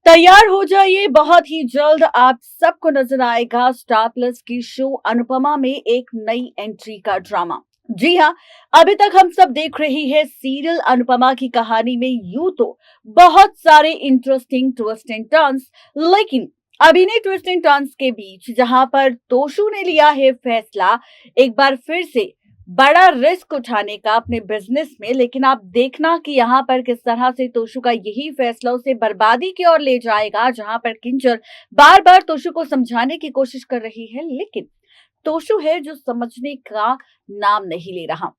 तैयार हो जाइए, बहुत ही जल्द आप सबको नजर आएगा स्टार प्लस की शो अनुपमा में एक नई एंट्री का ड्रामा। जी हाँ, अभी तक हम सब देख रही है सीरियल अनुपमा की कहानी में यूं तो बहुत सारे इंटरेस्टिंग ट्विस्ट एंड टर्न्स, लेकिन अभिनय ट्विस्ट एंड टर्न्स के बीच जहां पर तोशु ने लिया है फैसला एक बार फिर से बड़ा रिस्क उठाने का अपने बिजनेस में, लेकिन आप देखना कि यहाँ पर किस तरह से तोशु का यही फैसला उसे बर्बादी की ओर ले जाएगा। जहां पर किंजल बार बार तोशु को समझाने की कोशिश कर रही है, लेकिन तोशु है जो समझने का नाम नहीं ले रहा।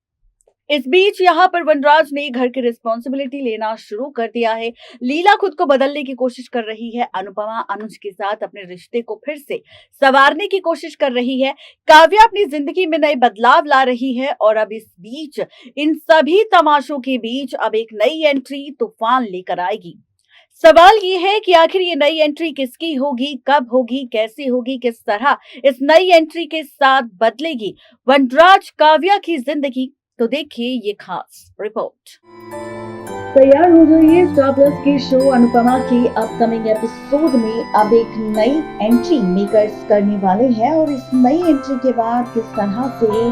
इस बीच यहाँ पर वनराज ने घर की रिस्पॉन्सिबिलिटी लेना शुरू कर दिया है। लीला खुद को बदलने की कोशिश कर रही है। अनुपमा अनुज के साथ अपने रिश्ते को फिर से संवारने की कोशिश कर रही है। काव्या अपनी जिंदगी में नए बदलाव ला रही है और अब इस बीच इन सभी तमाशों के बीच अब एक नई एंट्री तूफान लेकर आएगी। सवाल ये है कि आखिर ये नई एंट्री किसकी होगी, कब होगी, कैसे होगी, किस तरह इस नई एंट्री के साथ बदलेगी वनराज काव्या की जिंदगी। तो देखिए ये खास रिपोर्ट। तैयार हो जाइए, स्टार प्लस की शो अनुपमा की अपकमिंग एपिसोड में अब एक नई एंट्री मेकर्स करने वाले हैं और इस नई एंट्री के बाद किस तरह से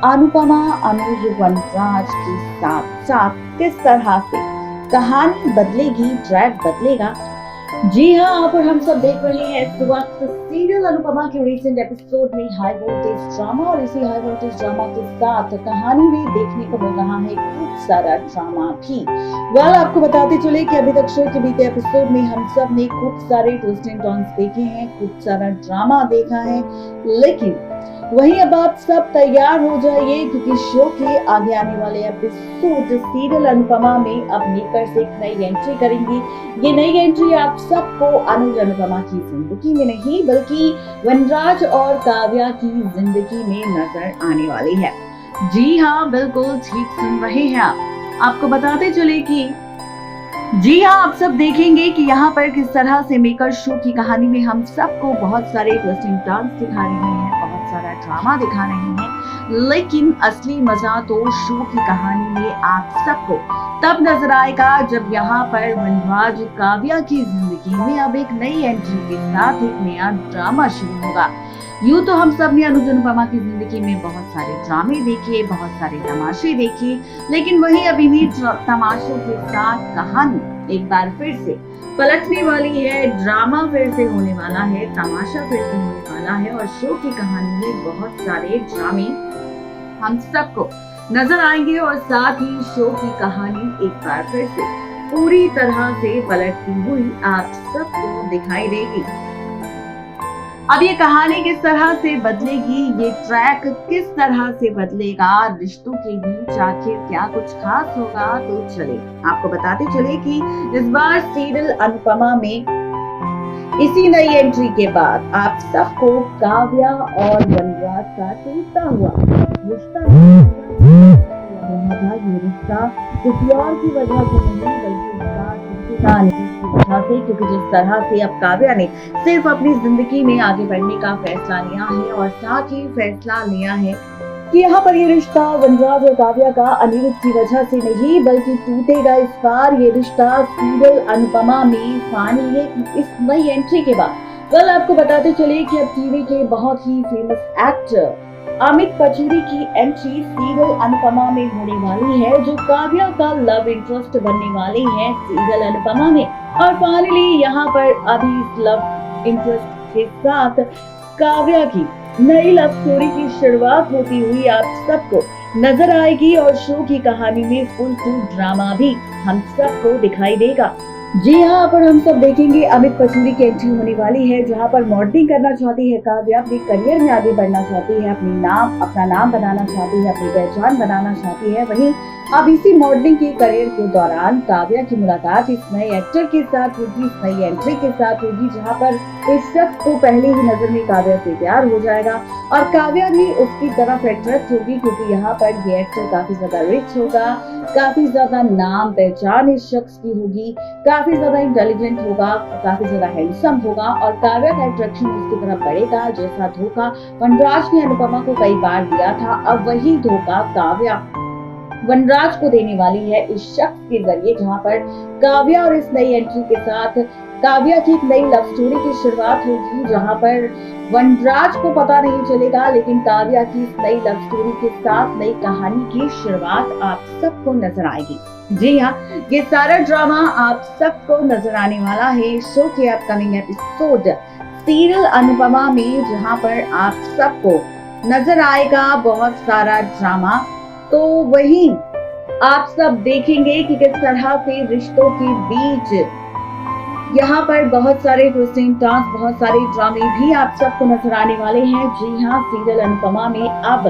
अनुपमा अनुज वनराज के साथ साथ किस तरह से कहानी बदलेगी, ट्रैक बदलेगा। जी हाँ, आप और हम सब देख रहे हैं इस वक्त सीरियल अनुपमा के रिसेंट एपिसोड में हाई वोल्टेज ड्रामा और इसी हाई वोल्टेज ड्रामा के साथ कहानी में देखने को मिल रहा है खूब सारा ड्रामा भी। आपको बताते चले कि अभी तक शो के बीते एपिसोड में हम सब ने खूब सारे ट्विस्ट एंड टर्न्स देखे हैं, खूब सारा ड्रामा देखा है, लेकिन वहीं अब आप सब तैयार हो जाइए क्योंकि शो के आगे आने वाले एपिसोड सीरियल अनुपमा में अब मेकर्स एक नई एंट्री करेंगी। ये नई एंट्री आप सबको अनुज अनुपमा की जिंदगी में नहीं बल्कि वनराज और काव्या की जिंदगी में नजर आने वाली है। जी हाँ, बिल्कुल ठीक सुन रहे हैं आप। आपको बताते चले कि जी हाँ, आप सब देखेंगे कि यहाँ पर किस तरह से मेकर शो की कहानी में हम सबको बहुत सारे ट्विस्टिंग टर्न्स दिखा रहे हैं, बहुत सारा ड्रामा दिखा रहे हैं, लेकिन असली मजा तो शो की कहानी में आप सबको तब नजर आएगा जब यहाँ पर वनराज काव्या की जिंदगी में अब एक नई एंट्री के साथ एक नया ड्रामा शुरू होगा। यूं तो हम सब ने अनुज अनुपमा की जिंदगी में बहुत सारे ड्रामे देखे, बहुत सारे तमाशे देखे, लेकिन वही अब इन्हीं तमाशों के साथ कहानी एक बार फिर से पलटने वाली है। ड्रामा फिर से होने वाला है, तमाशा फिर से होने वाला है और शो की कहानी में बहुत सारे ड्रामे हम सबको नजर आएंगे और साथ ही शो की कहानी एक बार फिर से पूरी तरह से पलटती हुई आप सबको दिखाई देगी। अब ये कहानी किस तरह से बदलेगी, ये ट्रैक किस तरह से बदलेगा, रिश्तों के बीच आखिर क्या कुछ खास होगा, तो चले आपको बताते चले कि इस बार सीरियल अनुपमा में इसी नई एंट्री के बाद आप सबको काव्या और वनराज का टूटता हुआ रिश्ता ये रिश्ता किसी और की वजह से नहीं बल्कि क्योंकि जिस तरह से अब काव्या ने सिर्फ अपनी जिंदगी में आगे बढ़ने का फैसला लिया है और साथ ही फैसला लिया है कि यहाँ पर ये रिश्ता वनराज और काव्या का अनिरुद्ध की वजह से नहीं बल्कि टूटेगा। इस बार ये रिश्ता सीरियल अनुपमा में फाइनल है इस नई एंट्री के बाद। आपको बताते चले कि अब टीवी के बहुत ही फेमस एक्टर अमित पचूरी की एंट्री सीरियल अनुपमा में होने वाली है, जो काव्या का लव इंटरेस्ट बनने वाली है सीरियल अनुपमा में। और फाइनली यहाँ पर अभी इस लव इंटरेस्ट के साथ काव्या की नई लव स्टोरी की शुरुआत होती हुई आप सबको नजर आएगी और शो की कहानी में फुल टू ड्रामा भी हम सबको दिखाई देगा। जी हाँ, पर हम सब देखेंगे अमित पचूरी की एंट्री होने वाली है, जहाँ पर मॉडलिंग करना चाहती है काव्या, अपने करियर में आगे बढ़ना चाहती है, अपना नाम बनाना चाहती है, अपनी पहचान बनाना चाहती है। वहीं अब इसी मॉडलिंग के करियर के दौरान काव्या की मुलाकात इस नए एक्टर के साथ होगी, इस नई एंट्री के साथ होगी, जहाँ पर इस शख्स को पहले ही नजर में काव्या से प्यार हो जाएगा और काव्या भी उसकी तरफ अट्रैक्ट होगी, क्योंकि यहाँ पर ये एक्टर काफी ज्यादा रिच होगा, काफी ज्यादा नाम पहचान इस शख्स की होगी, काफी ज्यादा इंटेलिजेंट होगा, काफी ज्यादा हैंडसम होगा और काव्या का अट्रैक्शन उसकी तरफ बढ़ेगा। जैसा धोखा वनराज ने अनुपमा को कई बार दिया था, अब वही धोखा काव्या वनराज को देने वाली है इस शख्स के जरिए, जहां पर काव्या और इस नई एंट्री के साथ काव्या की एक नई लव स्टोरी की शुरुआत होगी, जहां पर वनराज को पता नहीं चलेगा, लेकिन काव्या की इस नई लव स्टोरी के साथ नई कहानी की शुरुआत आप सबको नजर आएगी। जी हाँ, ये सारा ड्रामा आप सबको नजर आने वाला है शो के अपकमिंग एपिसोड सीरियल अनुपमा में, जहां पर आप सबको नजर आएगा बहुत सारा ड्रामा। तो वही आप सब देखेंगे कि किस तरह से रिश्तों के बीच यहाँ पर बहुत सारे ट्विस्टिंग टर्न्स, बहुत सारे ड्रामे भी आप सबको नजर आने वाले हैं। जी हाँ, सीरियल अनुपमा में अब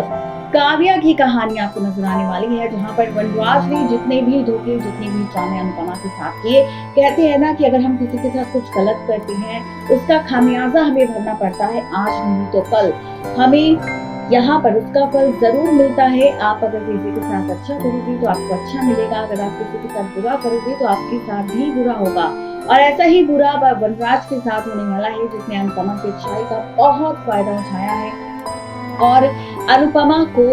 काव्या की कहानी आपको नजर आने वाली है, जहाँ पर वनराज ने जितने भी धोखे, जितने भी ड्रामे अनुपमा के साथ किए, कहते हैं ना कि अगर हम किसी के साथ कुछ गलत करते हैं उसका खामियाजा हमें भरना पड़ता है, आज नहीं तो कल हमें यहाँ पर उसका फल जरूर मिलता है। आप अगर किसी के साथ अच्छा करोगे तो आपको अच्छा मिलेगा, अगर आप किसी के साथ बुरा करोगे तो आपके साथ भी बुरा होगा। और ऐसा ही बुरा वनराज के साथ होने वाला है, जिसने अनुपमा की अच्छाई का बहुत फायदा उठाया है और अनुपमा को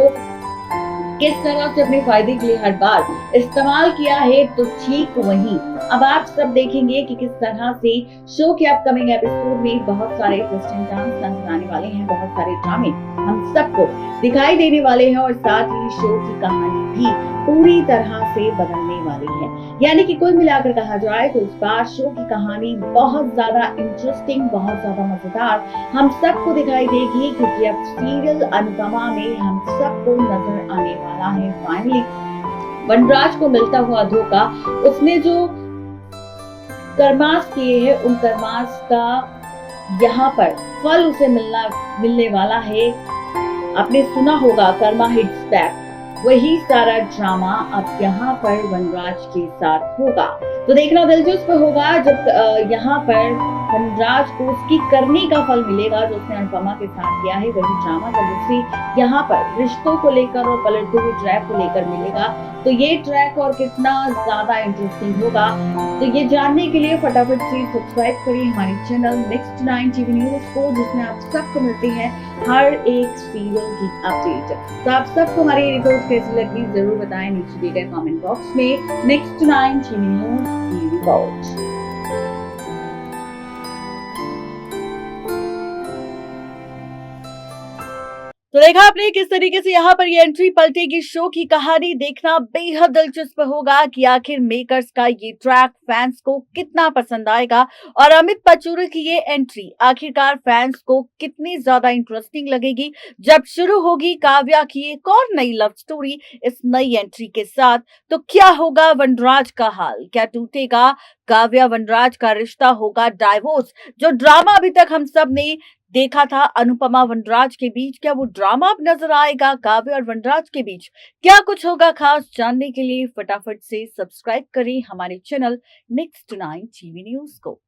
किस तरह से अपने फायदे के लिए हर बार इस्तेमाल किया है, तो ठीक वही अब आप सब देखेंगे कि किस तरह से शो के अपकमिंग एपिसोड में बहुत सारे ट्विस्टिंग टर्न्स नजर आने वाले हैं, बहुत सारे ड्रामे हम सबको दिखाई देने वाले हैं और साथ ही शो की कहानी भी पूरी तरह से बदलने वाली है। यानी कि कुल मिलाकर कहा जाए तो इस बार शो की कहानी बहुत ज्यादा इंटरेस्टिंग, बहुत ज्यादा मजेदार हम सबको दिखाई देगी, क्योंकि अब सीरियल अनुपमा में हम सबको नजर आने वाला है फाइनली वनराज को मिलता हुआ धोखा। उसने जो कर्मास किए हैं उन कर्मास का यहाँ पर फल उसे मिलने वाला है। आपने सुना होगा कर्मा हिट्स बैक, वही सारा ड्रामा अब यहाँ पर वनराज के साथ होगा। तो देखना दिलचस्प होगा जब यहाँ पर वनराज को उसकी करने का फल मिलेगा जो उसने अनुपमा के साथ किया है, वही ड्रामा जब उसे यहाँ पर रिश्तों को लेकर और पलटते हुए ट्रैक को लेकर मिलेगा, तो ये ट्रैक और कितना ज्यादा इंटरेस्टिंग होगा। तो ये जानने के लिए फटाफट से सब्सक्राइब करिए हमारे चैनल नेक्स्ट 9 टीवी न्यूज को, जिसमें आप सबको मिलती है हर एक सीरियल की अपडेट। तो आप सबको हमारी रिपोर्ट कैसी लगी जरूर बताएं नीचे दिए गए कमेंट बॉक्स में। नेक्स्ट 9 टीवी न्यूज की रिपोर्ट। तो देखा आपने किस तरीके से यहाँ पर ये एंट्री पलटेगी शो की कहानी। देखना बेहद दिलचस्प होगा कि आखिर मेकर्स का ये ट्रैक फैंस को कितना पसंद आएगा और अमित पचूरी की ये एंट्री आखिरकार फैंस को कितनी ज्यादा इंटरेस्टिंग लगेगी जब शुरू होगी काव्या की एक और नई लव स्टोरी इस नई एंट्री के साथ। तो क्या होगा वनराज का हाल, क्या टूटेगा काव्या वनराज का रिश्ता, होगा डाइवोर्स? जो ड्रामा अभी तक हम सब ने देखा था अनुपमा वनराज के बीच, क्या वो ड्रामा अब नजर आएगा काव्या और वनराज के बीच? क्या कुछ होगा खास, जानने के लिए फटाफट से सब्सक्राइब करें हमारे चैनल नेक्स्ट 9 टीवी न्यूज को।